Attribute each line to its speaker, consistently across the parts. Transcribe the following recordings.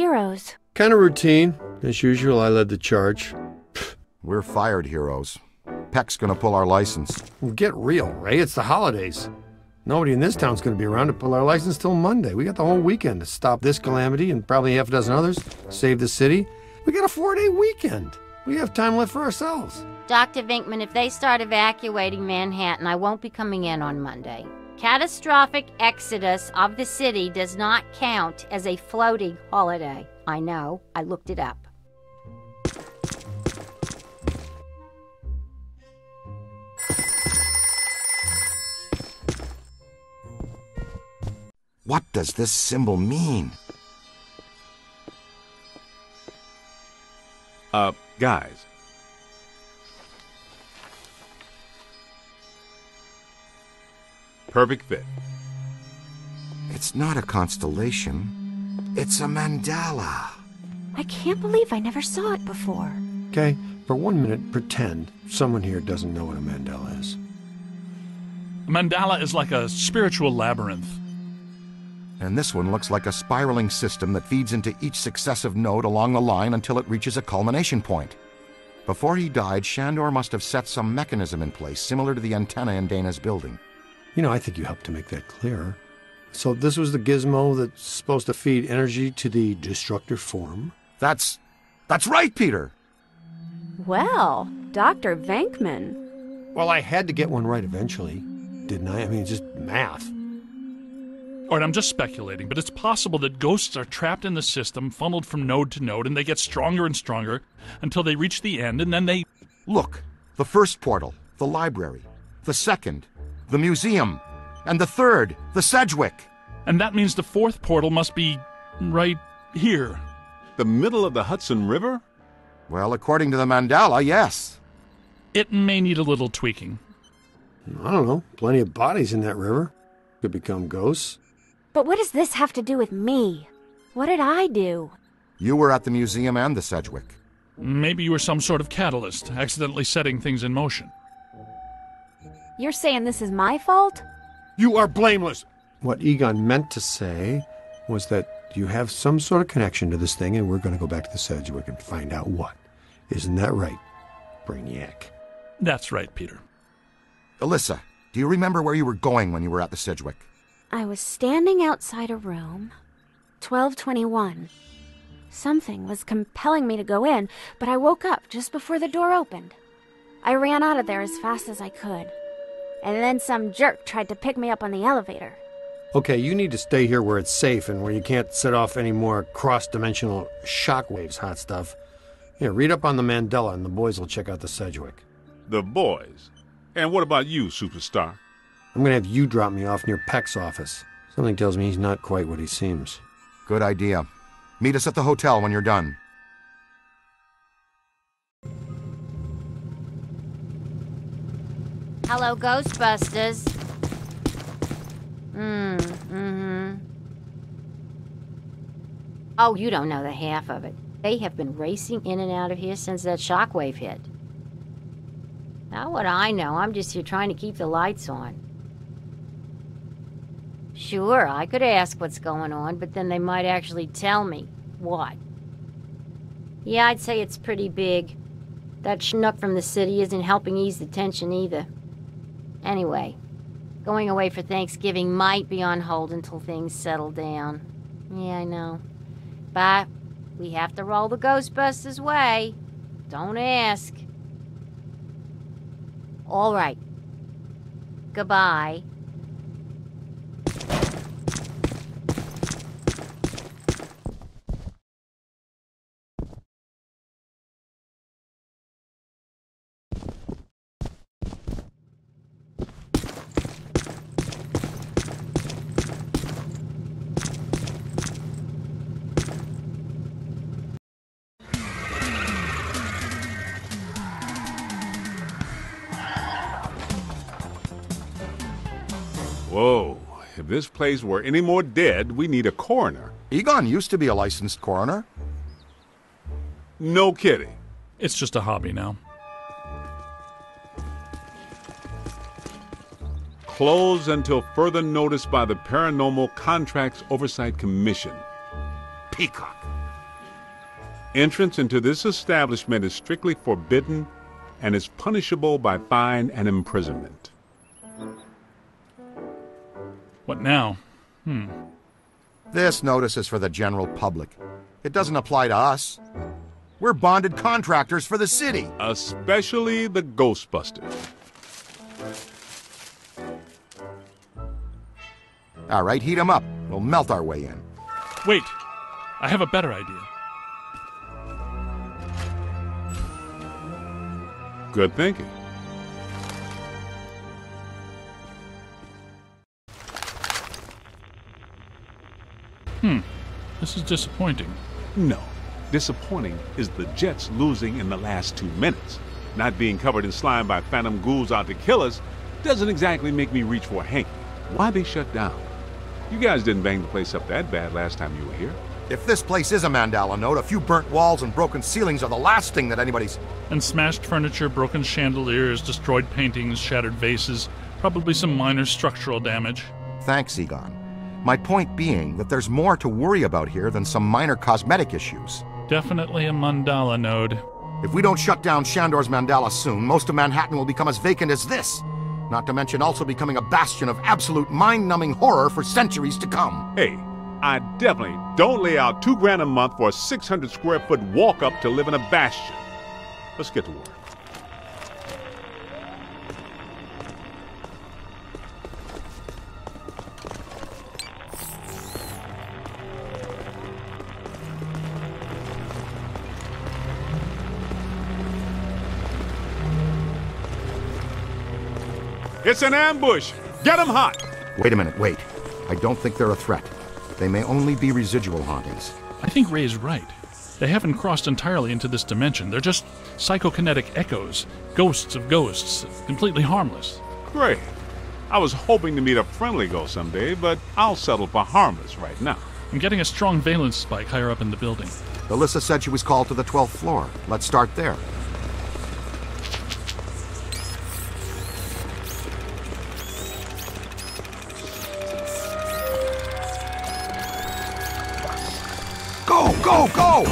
Speaker 1: heroes.
Speaker 2: Kind of routine. As usual, I led the charge.
Speaker 3: We're fired heroes. Peck's gonna pull our license.
Speaker 2: Well, get real, Ray. It's the holidays. Nobody in this town's gonna be around to pull our license till Monday. We got the whole weekend to stop this calamity and probably half a dozen others, save the city. We got a 4-day weekend. We have time left for ourselves.
Speaker 4: Dr. Vinkman, if they start evacuating Manhattan, I won't be coming in on Monday. Catastrophic exodus of the city does not count as a floating holiday. I know. I looked it up.
Speaker 3: What does this symbol mean?
Speaker 5: Guys. Perfect fit.
Speaker 3: It's not a constellation. It's a mandala.
Speaker 1: I can't believe I never saw it before.
Speaker 2: Okay, for 1 minute, pretend someone here doesn't know what a mandala is.
Speaker 6: A mandala is like a spiritual labyrinth.
Speaker 3: And this one looks like a spiraling system that feeds into each successive node along the line until it reaches a culmination point. Before he died, Shandor must have set some mechanism in place, similar to the antenna in Dana's building.
Speaker 2: You know, I think you helped to make that clearer. So this was the gizmo that's supposed to feed energy to the destructive form?
Speaker 3: That's right, Peter!
Speaker 1: Well, Dr. Venkman.
Speaker 2: Well, I had to get one right eventually, didn't I? I mean, it's just math.
Speaker 6: All right, I'm just speculating, but it's possible that ghosts are trapped in the system, funneled from node to node, and they get stronger and stronger until they reach the end, and then they...
Speaker 3: Look, the first portal, the library. The second, the museum. And the third, the Sedgwick.
Speaker 6: And that means the fourth portal must be right here.
Speaker 5: The middle of the Hudson River?
Speaker 3: Well, according to the mandala, yes.
Speaker 6: It may need a little tweaking.
Speaker 2: I don't know. Plenty of bodies in that river. Could become ghosts.
Speaker 1: But what does this have to do with me? What did I do?
Speaker 3: You were at the museum and the Sedgwick.
Speaker 6: Maybe you were some sort of catalyst, accidentally setting things in motion.
Speaker 1: You're saying this is my fault?
Speaker 2: You are blameless! What Egon meant to say was that you have some sort of connection to this thing, and we're going to go back to the Sedgwick and find out what. Isn't that right, Brainiac?
Speaker 6: That's right, Peter.
Speaker 3: Alyssa, do you remember where you were going when you were at the Sedgwick?
Speaker 1: I was standing outside a room, 1221. Something was compelling me to go in, but I woke up just before the door opened. I ran out of there as fast as I could. And then some jerk tried to pick me up on the elevator.
Speaker 2: Okay, you need to stay here where it's safe and where you can't set off any more cross-dimensional shockwaves, hot stuff. Here, read up on the mandala and the boys will check out the Sedgwick.
Speaker 5: The boys? And what about you, superstar?
Speaker 2: I'm going to have you drop me off near Peck's office. Something tells me he's not quite what he seems.
Speaker 3: Good idea. Meet us at the hotel when you're done.
Speaker 4: Hello, Ghostbusters. Oh, you don't know the half of it. They have been racing in and out of here since that shockwave hit. Now what I know, I'm just here trying to keep the lights on. Sure, I could ask what's going on, but then they might actually tell me. What? Yeah, I'd say it's pretty big. That schnook from the city isn't helping ease the tension either. Anyway, going away for Thanksgiving might be on hold until things settle down. Yeah, I know. But we have to roll the Ghostbusters way. Don't ask. All right. Goodbye.
Speaker 5: Whoa. If this place were any more dead, we need a coroner.
Speaker 3: Egon used to be a licensed coroner.
Speaker 5: No kidding.
Speaker 6: It's just a hobby now.
Speaker 5: Closed until further notice by the Paranormal Contracts Oversight Commission.
Speaker 3: Peacock.
Speaker 5: Entrance into this establishment is strictly forbidden and is punishable by fine and imprisonment.
Speaker 6: What now?
Speaker 3: This notice is for the general public. It doesn't apply to us. We're bonded contractors for the city.
Speaker 5: Especially the Ghostbusters.
Speaker 3: All right, heat 'em up. We'll melt our way in.
Speaker 6: Wait, I have a better idea.
Speaker 5: Good thinking.
Speaker 6: This is disappointing.
Speaker 5: No. Disappointing is the Jets losing in the last 2 minutes. Not being covered in slime by phantom ghouls out to kill us doesn't exactly make me reach for a hanky. Why they shut down? You guys didn't bang the place up that bad last time you were here.
Speaker 3: If this place is a Mandala note, a few burnt walls and broken ceilings are the last thing that anybody's...
Speaker 6: And smashed furniture, broken chandeliers, destroyed paintings, shattered vases, probably some minor structural damage.
Speaker 3: Thanks, Egon. My point being that there's more to worry about here than some minor cosmetic issues.
Speaker 6: Definitely a mandala node.
Speaker 3: If we don't shut down Shandor's Mandala soon, most of Manhattan will become as vacant as this. Not to mention also becoming a bastion of absolute mind-numbing horror for centuries to come.
Speaker 5: Hey, I definitely don't lay out $2,000 a month for a 600 square foot walk-up to live in a bastion. Let's get to work. It's an ambush! Get them hot!
Speaker 3: Wait a minute, wait. I don't think they're a threat. They may only be residual hauntings.
Speaker 6: I think Ray's right. They haven't crossed entirely into this dimension. They're just psychokinetic echoes, ghosts of ghosts, completely harmless.
Speaker 5: Great. I was hoping to meet a friendly ghost someday, but I'll settle for harmless right now.
Speaker 6: I'm getting a strong valence spike higher up in the building.
Speaker 3: Alyssa said she was called to the 12th floor. Let's start there. Go, go, go!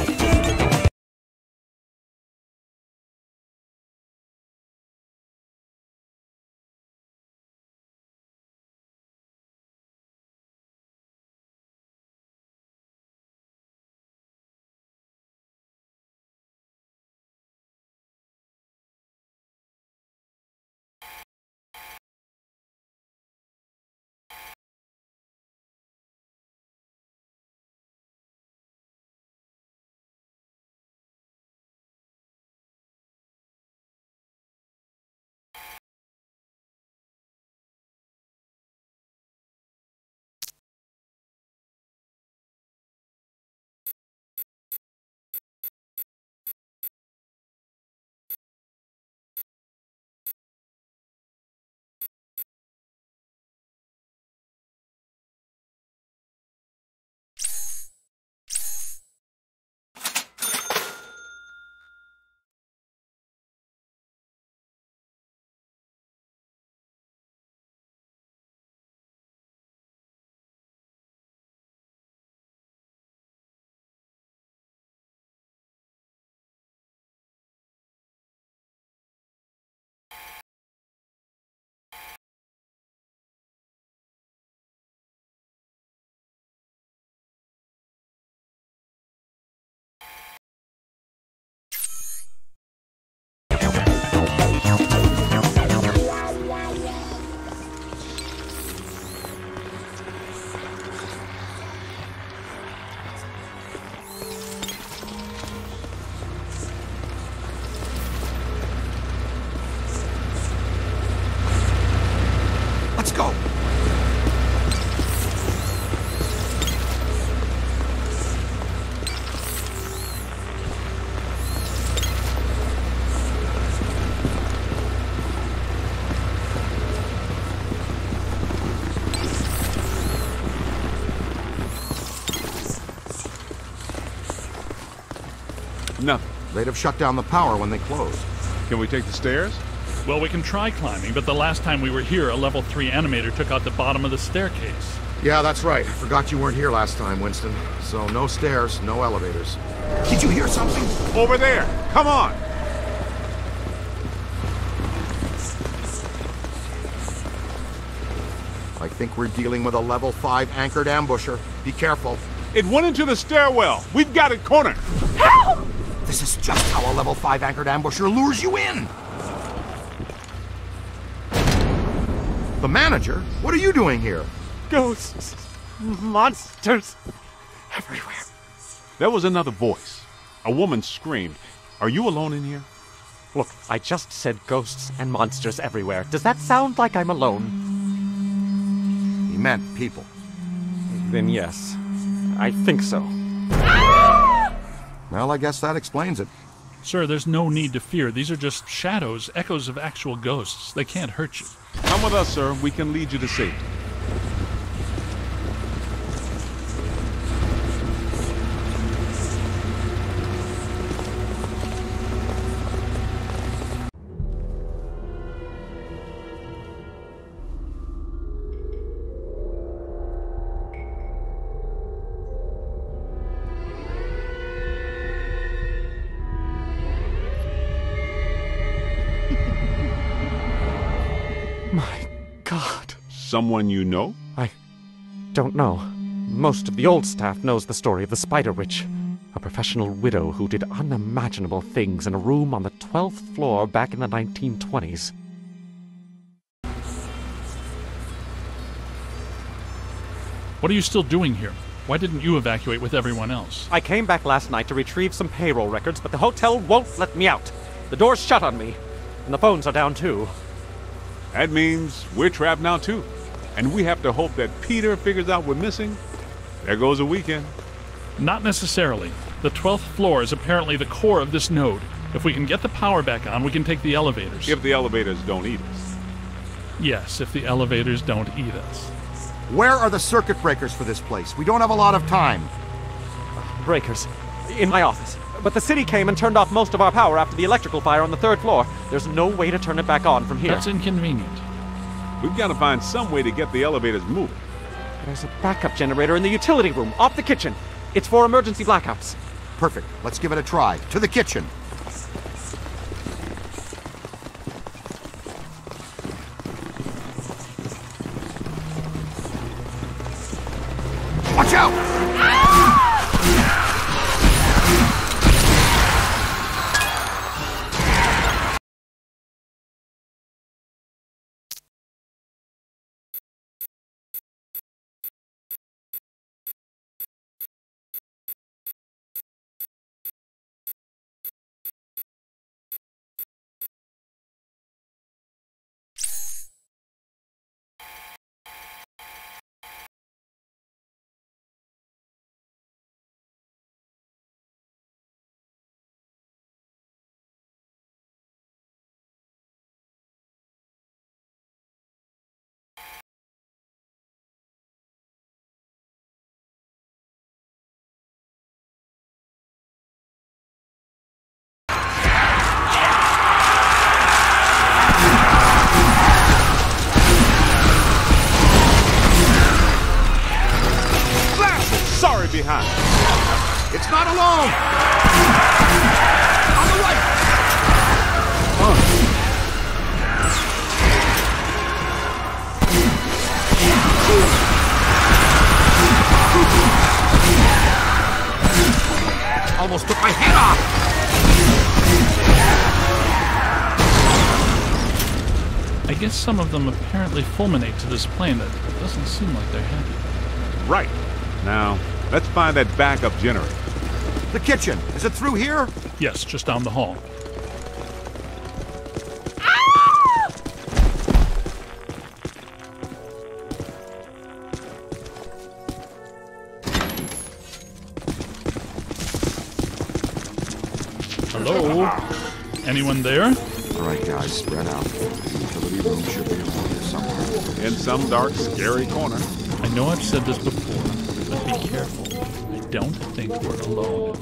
Speaker 3: Let's go!
Speaker 5: Nothing.
Speaker 3: They'd have shut down the power when they closed.
Speaker 5: Can we take the stairs?
Speaker 6: Well, we can try climbing, but the last time we were here, a level 3 animator took out the bottom of the staircase.
Speaker 3: Yeah, that's right. I forgot you weren't here last time, Winston. So no stairs, no elevators. Did you hear something?
Speaker 5: Over there! Come on!
Speaker 3: I think we're dealing with a level 5 anchored ambusher. Be careful.
Speaker 5: It went into the stairwell. We've got it cornered.
Speaker 3: Help! This is just how a level 5 anchored ambusher lures you in. The manager? What are you doing here?
Speaker 7: Ghosts, monsters, everywhere.
Speaker 5: There was another voice. A woman screamed. Are you alone in here?
Speaker 7: Look, I just said ghosts and monsters everywhere. Does that sound like I'm alone?
Speaker 3: He meant people.
Speaker 7: Then yes, I think so.
Speaker 3: Well, I guess that explains it.
Speaker 6: Sir, there's no need to fear. These are just shadows, echoes of actual ghosts. They can't hurt you.
Speaker 5: Come with us, sir. We can lead you to safety.
Speaker 7: My God.
Speaker 5: Someone you know?
Speaker 7: I don't know. Most of the old staff knows the story of the Spider Witch, a professional widow who did unimaginable things in a room on the 12th floor back in the 1920s.
Speaker 6: What are you still doing here? Why didn't you evacuate with everyone else?
Speaker 7: I came back last night to retrieve some payroll records, but the hotel won't let me out. The door's shut on me, and the phones are down too.
Speaker 5: That means we're trapped now, too. And we have to hope that Peter figures out we're missing. There goes a weekend.
Speaker 6: Not necessarily. The 12th floor is apparently the core of this node. If we can get the power back on, we can take the elevators.
Speaker 5: If the elevators don't eat us.
Speaker 6: Yes, if the elevators don't eat us.
Speaker 3: Where are the circuit breakers for this place? We don't have a lot of time.
Speaker 7: Breakers. In my office. But the city came and turned off most of our power after the electrical fire on the 3rd floor. There's no way to turn it back on from here.
Speaker 6: That's inconvenient.
Speaker 5: We've got to find some way to get the elevators moving.
Speaker 7: There's a backup generator in the utility room, off the kitchen. It's for emergency blackouts.
Speaker 3: Perfect. Let's give it a try. To the kitchen. Watch out!
Speaker 5: Behind.
Speaker 3: It's not alone! On the right! Almost took my head off!
Speaker 6: I guess some of them apparently fulminate to this plane. That doesn't seem like they're happy.
Speaker 5: Right. Now, let's find that backup generator.
Speaker 3: The kitchen. Is it through here?
Speaker 6: Yes, just down the hall. Hello? Anyone there?
Speaker 3: All right, guys, spread out. The utility room should be around here somewhere.
Speaker 5: In some dark, scary corner.
Speaker 6: I know I've said this before, but be careful. I don't think we're alone.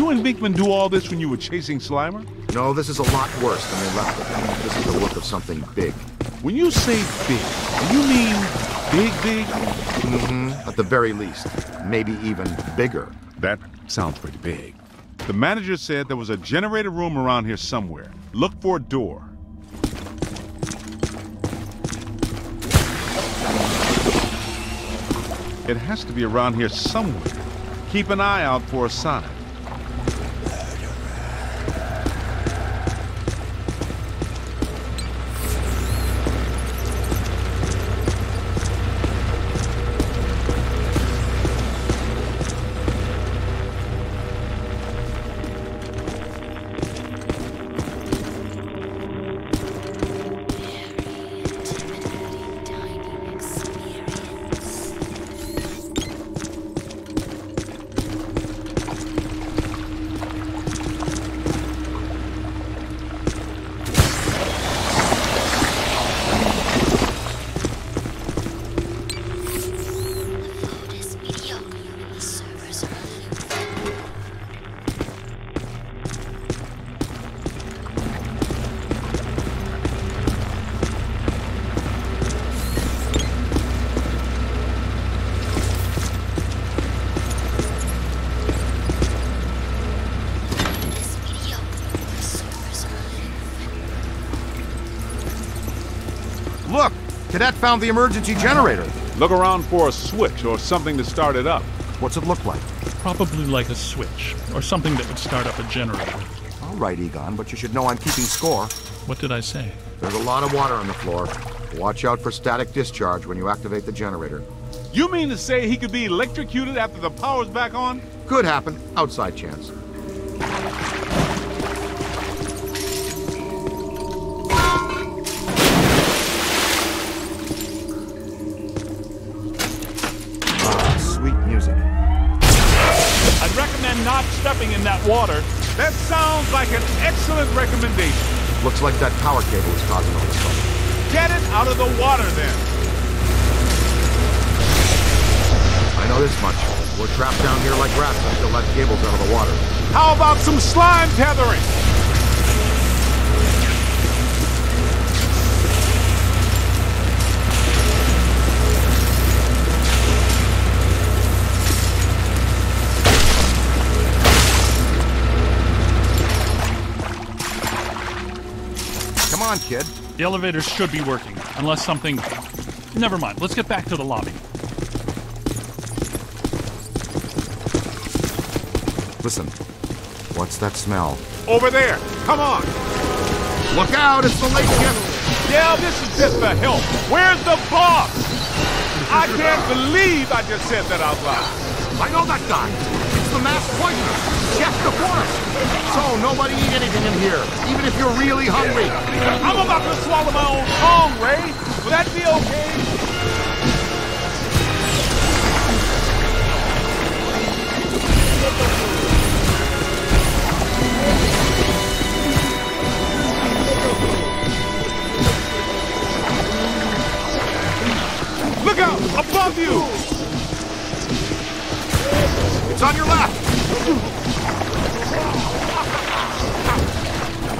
Speaker 5: you and Vinkman do all this when you were chasing Slimer?
Speaker 3: No, this is a lot worse than they left it. This is the work of something big.
Speaker 5: When you say big, do you mean big, big?
Speaker 3: Mm-hmm. At the very least. Maybe even bigger.
Speaker 5: That sounds pretty big. The manager said there was a generator room around here somewhere. Look for a door. It has to be around here somewhere. Keep an eye out for a sign.
Speaker 3: Look! Cadet found the emergency generator.
Speaker 5: Look around for a switch or something to start it up.
Speaker 3: What's it look like?
Speaker 6: Probably like a switch, or something that would start up a generator.
Speaker 3: All right, Egon, but you should know I'm keeping score.
Speaker 6: What did I say?
Speaker 3: There's a lot of water on the floor. Watch out for static discharge when you activate the generator.
Speaker 5: You mean to say he could be electrocuted after the power's back on?
Speaker 3: Could happen. Outside chance. Sweet music.
Speaker 6: I'd recommend not stepping in that water.
Speaker 5: That sounds like an excellent recommendation.
Speaker 3: Looks like that power cable is causing all this trouble.
Speaker 5: Get it out of the water then.
Speaker 3: I know this much. We're trapped down here like rats until that cable's out of the water.
Speaker 5: How about some slime tethering?
Speaker 3: Come on, kid.
Speaker 6: The elevators should be working, unless something... Never mind, let's get back to the lobby.
Speaker 3: Listen, what's that smell?
Speaker 5: Over there. Come on.
Speaker 3: Look out, it's the late shift.
Speaker 5: Yeah, this is just the help. Where's the boss? I can't believe I just said that out loud.
Speaker 3: I know that guy. It's the masked poisoner, Chef the Forest. So nobody eat anything in here, even if you're really hungry.
Speaker 5: I'm about to swallow my own tongue, Ray. Will that be okay? Look out! Above you!
Speaker 3: It's on your left.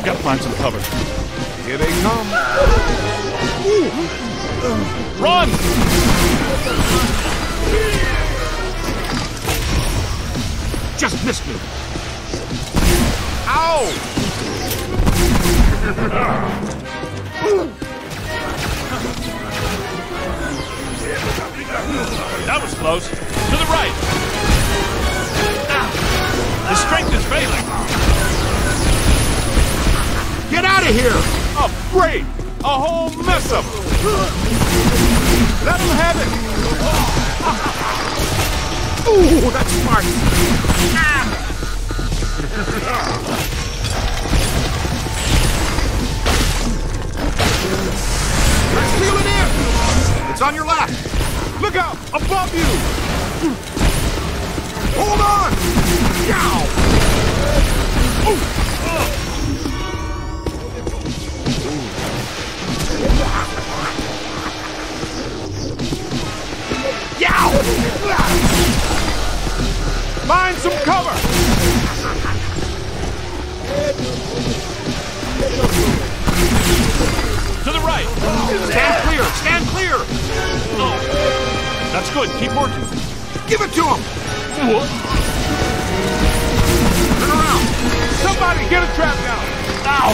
Speaker 6: Gotta find some cover.
Speaker 5: Here they come.
Speaker 6: Run!
Speaker 3: Just missed me.
Speaker 5: Ow!
Speaker 6: That was close. To the right. His strength is failing.
Speaker 3: Get out of here!
Speaker 5: Oh, great! A whole mess of them. Let him have it.
Speaker 3: Ooh, that's smart. Let's reel it in. It's on your left.
Speaker 5: Look out! Above you!
Speaker 3: Hold on! Yow! Yow!
Speaker 5: Find some cover!
Speaker 6: That's good. Keep working.
Speaker 3: Give it to him! Turn around!
Speaker 5: Somebody get a trap down!
Speaker 6: Ow!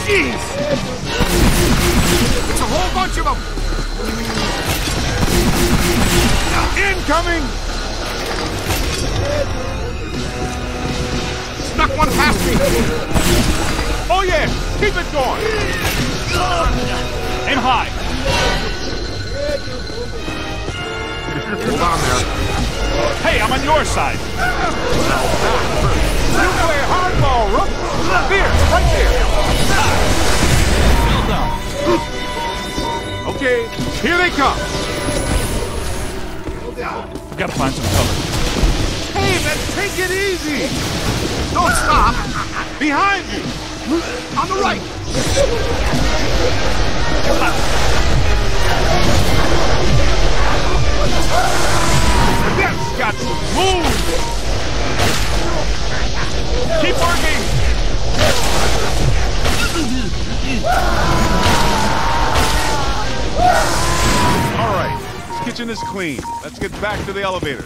Speaker 3: Jeez! It's a whole bunch of them!
Speaker 5: Incoming!
Speaker 3: Snuck one past me!
Speaker 5: Oh yeah! Keep it going!
Speaker 6: Aim high!
Speaker 3: Hold on there.
Speaker 6: Hey, I'm on your side!
Speaker 5: You play hardball, Rook! Here, right there! Okay, here they come!
Speaker 6: We've got to find some cover.
Speaker 5: Hey, man, take it easy!
Speaker 3: Don't stop!
Speaker 5: Behind you!
Speaker 3: On the right!
Speaker 5: That's got some moves!
Speaker 6: Keep working!
Speaker 5: All right, this kitchen is clean. Let's get back to the elevator.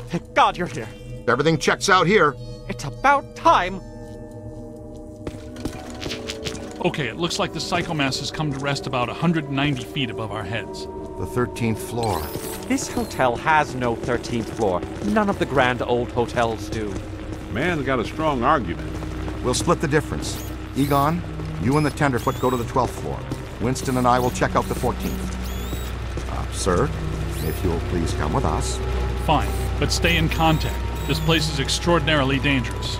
Speaker 7: Thank God you're here.
Speaker 3: Everything checks out here.
Speaker 7: It's about time.
Speaker 6: Okay, it looks like the psychomass has come to rest about 190 feet above our heads.
Speaker 3: The 13th floor.
Speaker 7: This hotel has no 13th floor. None of the grand old hotels do.
Speaker 5: Man's got a strong argument.
Speaker 3: We'll split the difference. Egon, you and the Tenderfoot go to the 12th floor. Winston and I will check out the 14th. Sir, if you'll please come with us.
Speaker 6: Fine, but stay in contact. This place is extraordinarily dangerous.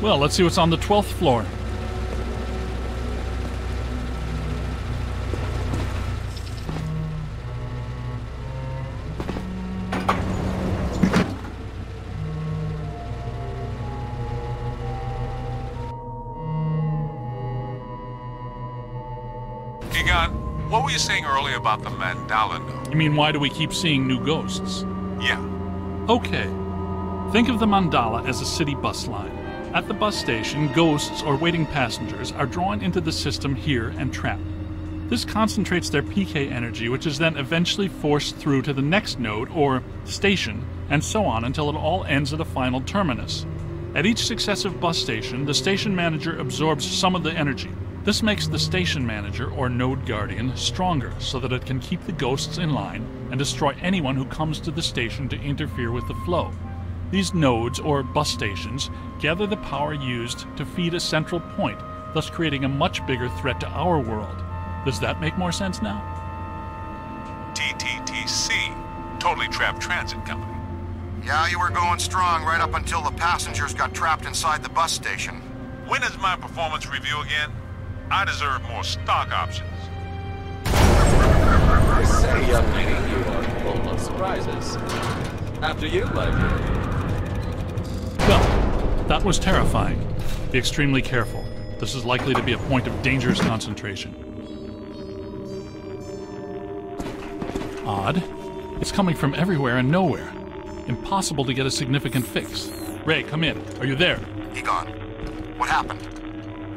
Speaker 6: Well, let's see what's on the 12th floor.
Speaker 5: What were you saying earlier about the mandala note?
Speaker 6: You mean, why do we keep seeing new ghosts?
Speaker 5: Yeah.
Speaker 6: Okay. Think of the mandala as a city bus line. At the bus station, ghosts or waiting passengers are drawn into the system here and trapped. This concentrates their PK energy, which is then eventually forced through to the next node or station, and so on until it all ends at a final terminus. At each successive bus station, the station manager absorbs some of the energy. This makes the station manager, or node guardian, stronger so that it can keep the ghosts in line and destroy anyone who comes to the station to interfere with the flow. These nodes, or bus stations, gather the power used to feed a central point, thus creating a much bigger threat to our world. Does that make more sense now?
Speaker 5: TTTC, Totally Trapped Transit Company.
Speaker 3: Yeah, you were going strong right up until the passengers got trapped inside the bus station.
Speaker 5: When is my performance review again? I deserve more stock options.
Speaker 8: I say, young lady, you are full of surprises. After you, my dear.
Speaker 6: Well, that was terrifying. Be extremely careful. This is likely to be a point of dangerous concentration. Odd. It's coming from everywhere and nowhere. Impossible to get a significant fix. Ray, come in. Are you there?
Speaker 3: Egon, what happened?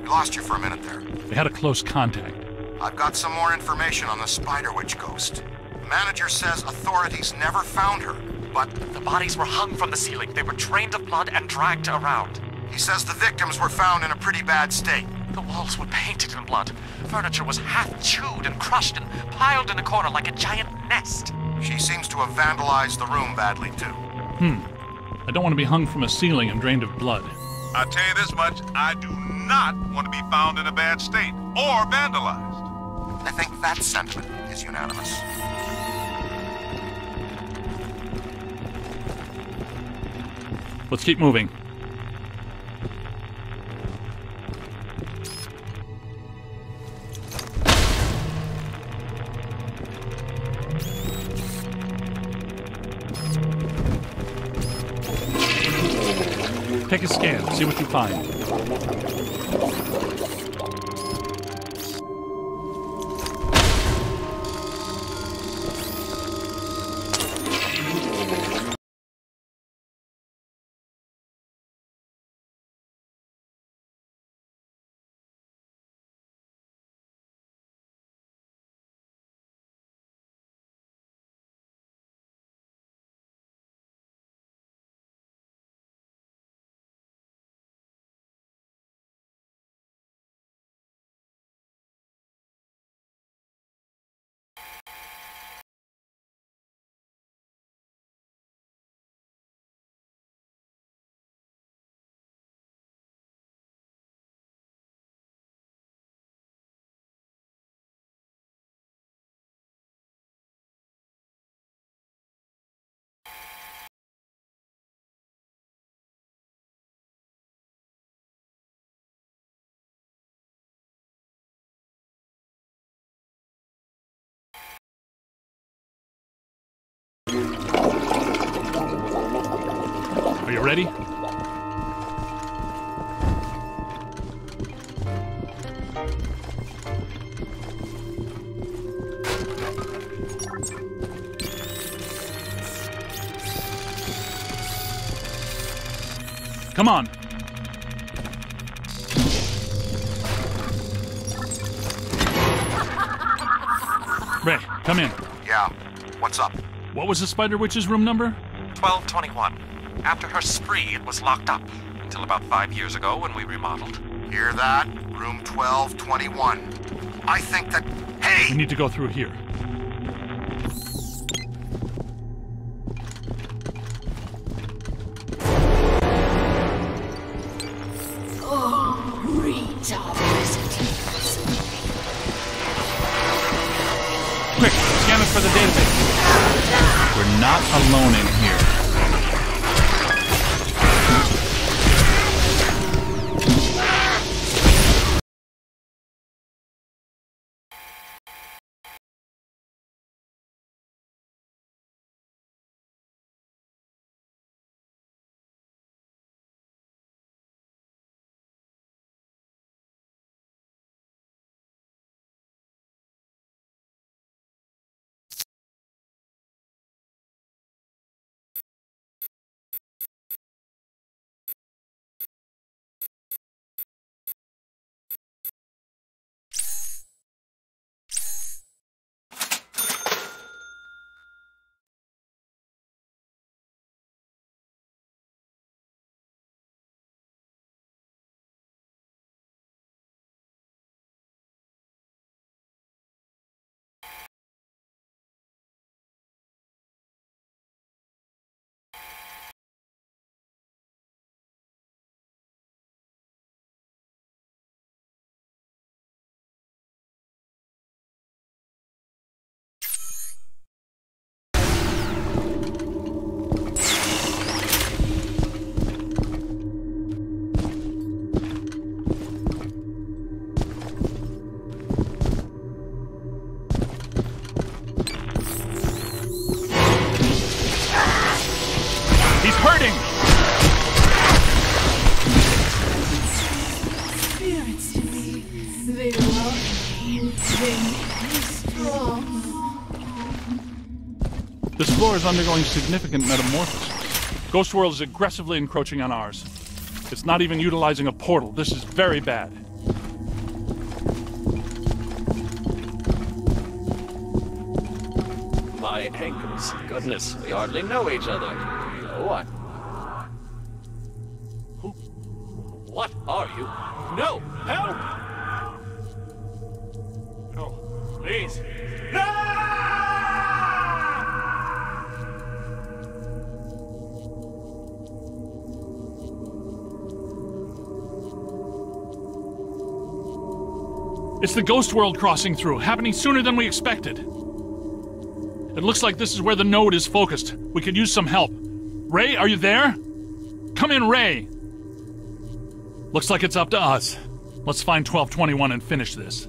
Speaker 3: We lost you for a minute there.
Speaker 6: We had a close contact.
Speaker 3: I've got some more information on the Spider Witch ghost. The manager says authorities never found her, but
Speaker 7: The bodies were hung from the ceiling. They were drained of blood and dragged around.
Speaker 3: he says the victims were found in a pretty bad state.
Speaker 7: The walls were painted in blood. Furniture was half chewed and crushed and piled in a corner like a giant nest.
Speaker 3: She seems to have vandalized the room badly, too.
Speaker 6: I don't want to be hung from a ceiling and drained of blood.
Speaker 5: I'll tell you this much, I do not want to be found in a bad state or vandalized.
Speaker 3: I think that sentiment is unanimous.
Speaker 6: Let's keep moving. Take a scan, see what you find. Are you ready? Come on. Ray, come in.
Speaker 3: Yeah, what's up?
Speaker 6: What was the Spider Witch's room number?
Speaker 7: 1221. After her spree, it was locked up. Until about 5 years ago when we remodeled.
Speaker 3: Hear that? Room 1221. I think that... Hey!
Speaker 6: We need to go through here. Quick, scan us for the database. We're not alone in here. This floor is undergoing significant metamorphosis. Ghost World is aggressively encroaching on ours. It's not even utilizing a portal. This is very bad.
Speaker 8: My ankles. Goodness, we hardly know each other. What? Who? What are you? No! Help! No, please. No!
Speaker 6: It's the Ghost World crossing through, happening sooner than we expected. It looks like this is where the node is focused. We could use some help. Ray, are you there? Come in, Ray! Looks like it's up to us. Let's find 1221 and finish this.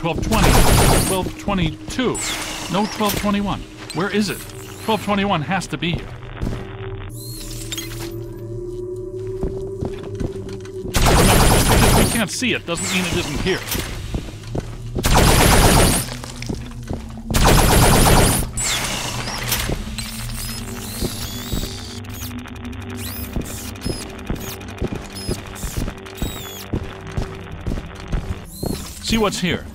Speaker 6: $12.22. No $12.21. Where is it? $12.21 has to be here. Remember, just because we can't see it doesn't mean it isn't here. See what's here.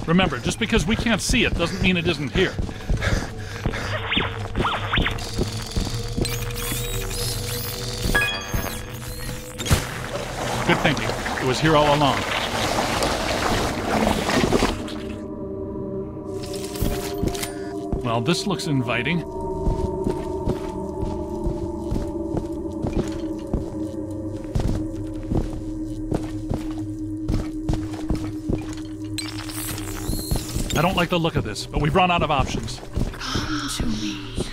Speaker 6: Remember, just because we can't see it doesn't mean it isn't here. Good thinking. It was here all along. Well, this looks inviting. I don't like the look of this, but we've run out of options.
Speaker 9: Come to me,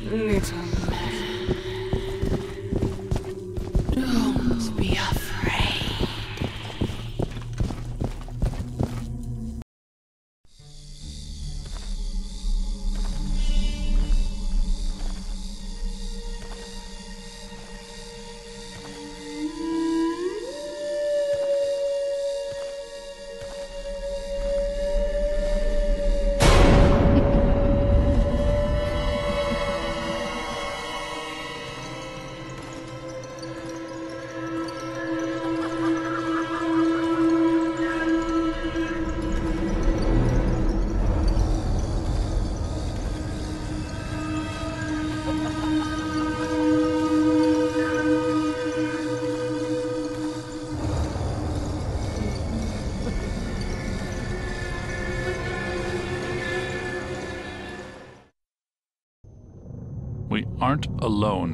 Speaker 9: little man. Don't be afraid.
Speaker 6: aren't alone.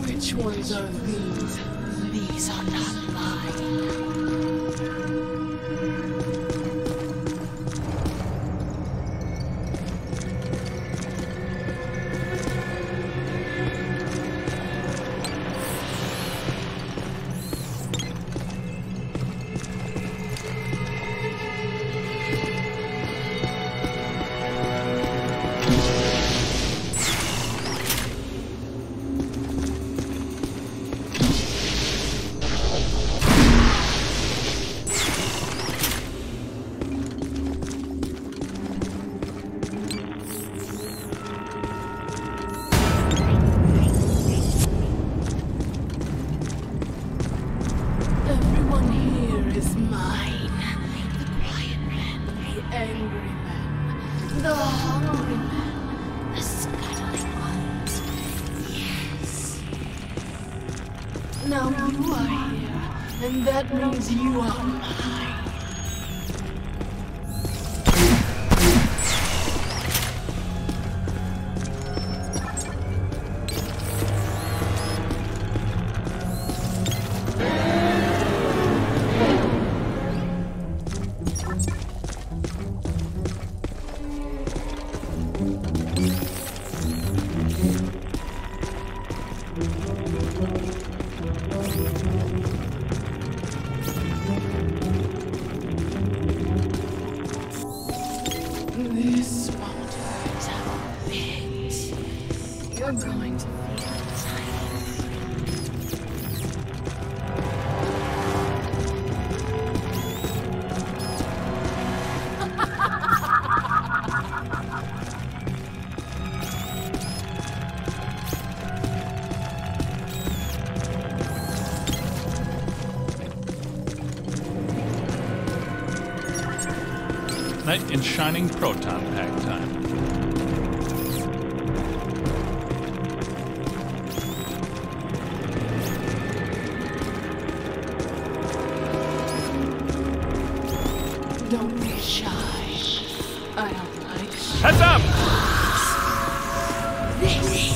Speaker 9: Which ones are these? These are not mine. Now you are here, and that means you are mine. This won't hurt a bit. You're going to feel
Speaker 6: Knight in shining proton pack time.
Speaker 9: Don't be shy. I don't like shy.
Speaker 6: Heads up!
Speaker 9: This.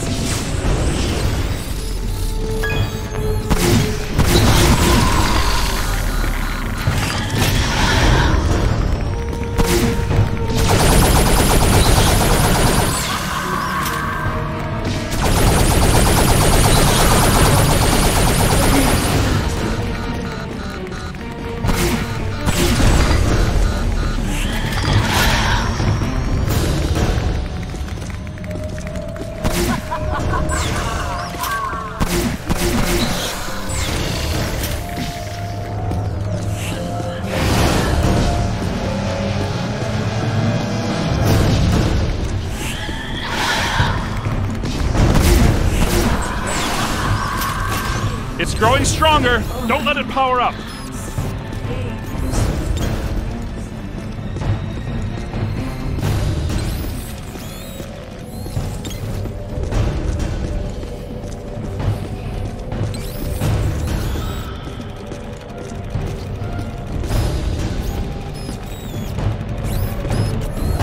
Speaker 6: It's growing stronger. Don't let it power up.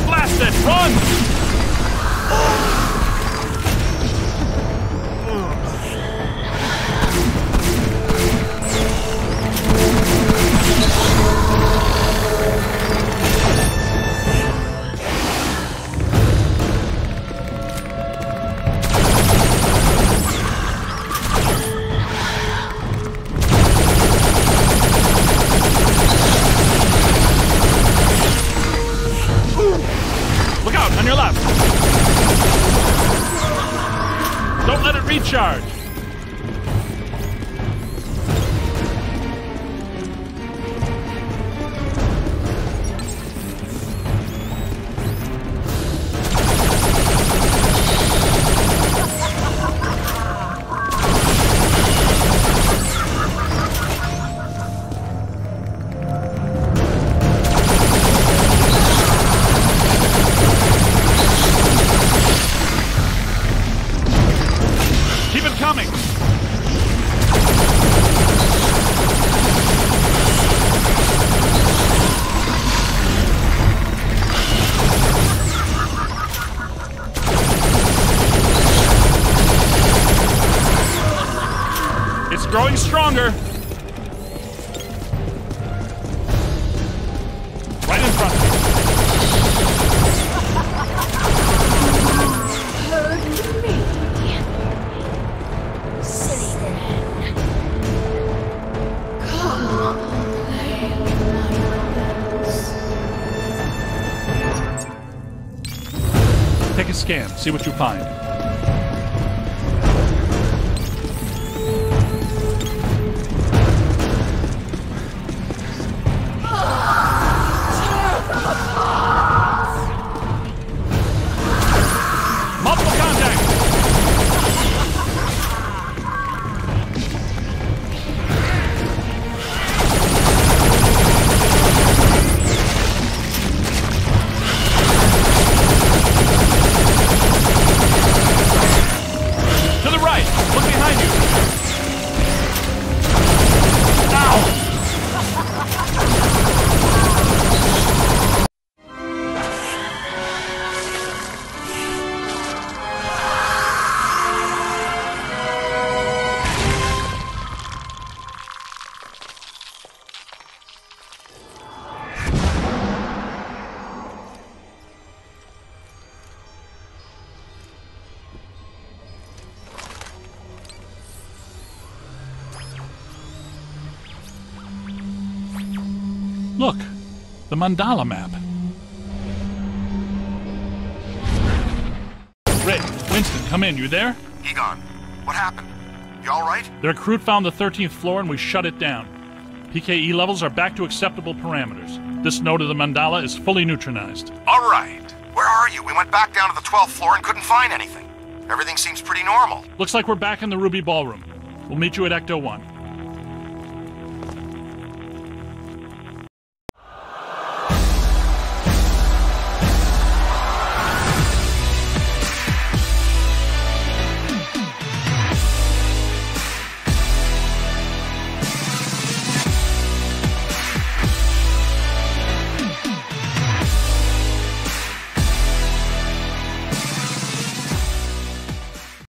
Speaker 6: Blast it! Run! Look out, on your left. Don't let it recharge. a scan. See what you find. Multiple contact! To the right! Look behind you! Ow! Look, the mandala map. Rick, Winston, come in. You there?
Speaker 3: Egon, what happened? You all right?
Speaker 6: The recruit found the 13th floor and we shut it down. PKE levels are back to acceptable parameters. This node of the mandala is fully neutronized.
Speaker 3: All right. Where are you? We went back down to the 12th floor and couldn't find anything. Everything seems pretty normal.
Speaker 6: Looks like we're back in the Ruby Ballroom. We'll meet you at Ecto 1.